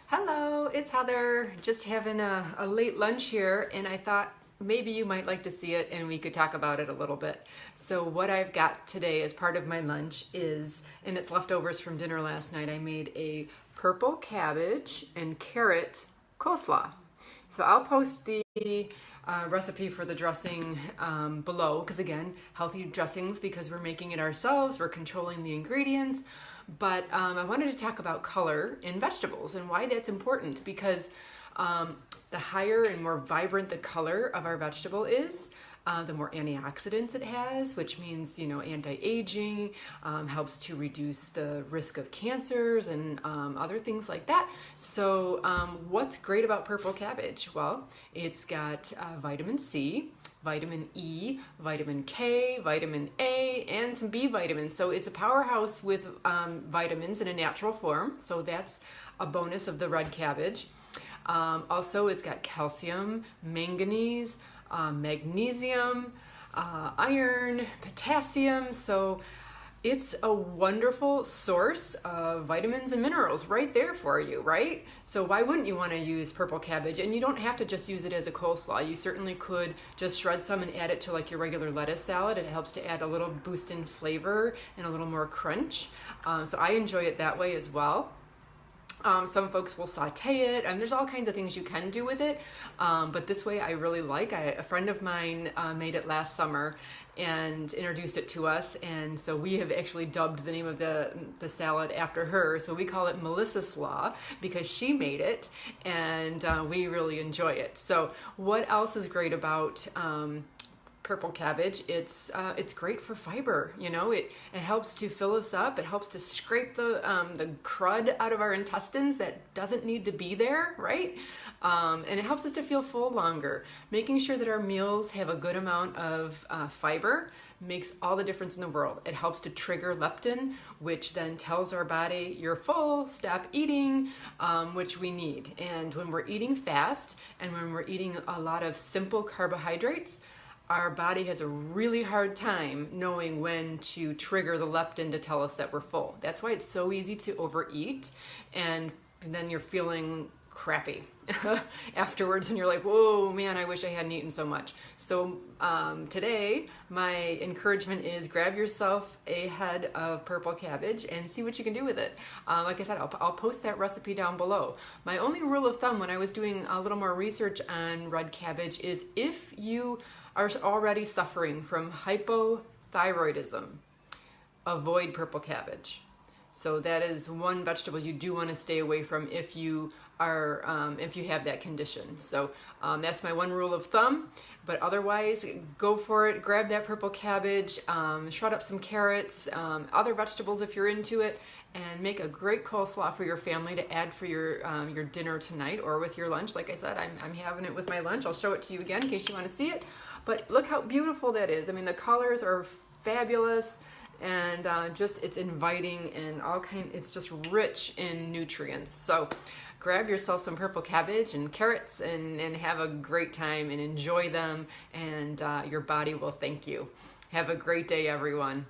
Hello, it's Heather. Just having a late lunch here, and I thought maybe you might like to see it and we could talk about it a little bit. So what I've got today as part of my lunch is, and it's leftovers from dinner last night, I made a purple cabbage and carrot coleslaw. So I'll post the recipe for the dressing below, because again, healthy dressings, because we're making it ourselves, we're controlling the ingredients. But I wanted to talk about color in vegetables and why that's important, because the higher and more vibrant the color of our vegetable is, the more antioxidants it has, which means, anti-aging, helps to reduce the risk of cancers and other things like that. So what's great about purple cabbage? Well, it's got vitamin C, vitamin E, vitamin K, vitamin A, and some B vitamins. So it's a powerhouse with vitamins in a natural form. So that's a bonus of the red cabbage. Also, it's got calcium, manganese, magnesium, iron, potassium. So it's a wonderful source of vitamins and minerals right there for you, right? So why wouldn't you want to use purple cabbage? And you don't have to just use it as a coleslaw. You certainly could just shred some and add it to like your regular lettuce salad. It helps to add a little boost in flavor and a little more crunch. So I enjoy it that way as well. Some folks will saute it, and there's all kinds of things you can do with it. But this way I really like. A friend of mine made it last summer and introduced it to us, and so we have actually dubbed the name of the salad after her. So we call it Melissa Slaw because she made it, and we really enjoy it. So what else is great about purple cabbage? It's great for fiber. It helps to fill us up. It helps to scrape the crud out of our intestines that doesn't need to be there, right? And it helps us to feel full longer. Making sure that our meals have a good amount of fiber makes all the difference in the world. It helps to trigger leptin, which then tells our body, you're full, stop eating, which we need. And when we're eating fast and when we're eating a lot of simple carbohydrates, our body has a really hard time knowing when to trigger the leptin to tell us that we're full. That's why it's so easy to overeat, and then you're feeling crappy afterwards, and you're like, whoa, man, I wish I hadn't eaten so much. So today, my encouragement is grab yourself a head of purple cabbage and see what you can do with it. Like I said, I'll post that recipe down below. My only rule of thumb when I was doing a little more research on red cabbage is if you are already suffering from hypothyroidism, avoid purple cabbage. So that is one vegetable you do want to stay away from if you are if you have that condition. So that's my one rule of thumb. But otherwise, go for it. Grab that purple cabbage, shred up some carrots, other vegetables if you're into it, and make a great coleslaw for your family to add for your dinner tonight or with your lunch. Like I said, I'm having it with my lunch. I'll show it to you again in case you want to see it. But look how beautiful that is. I mean, the colors are fabulous, and it's inviting and it's just rich in nutrients. So grab yourself some purple cabbage and carrots and have a great time and enjoy them, and your body will thank you. Have a great day, everyone.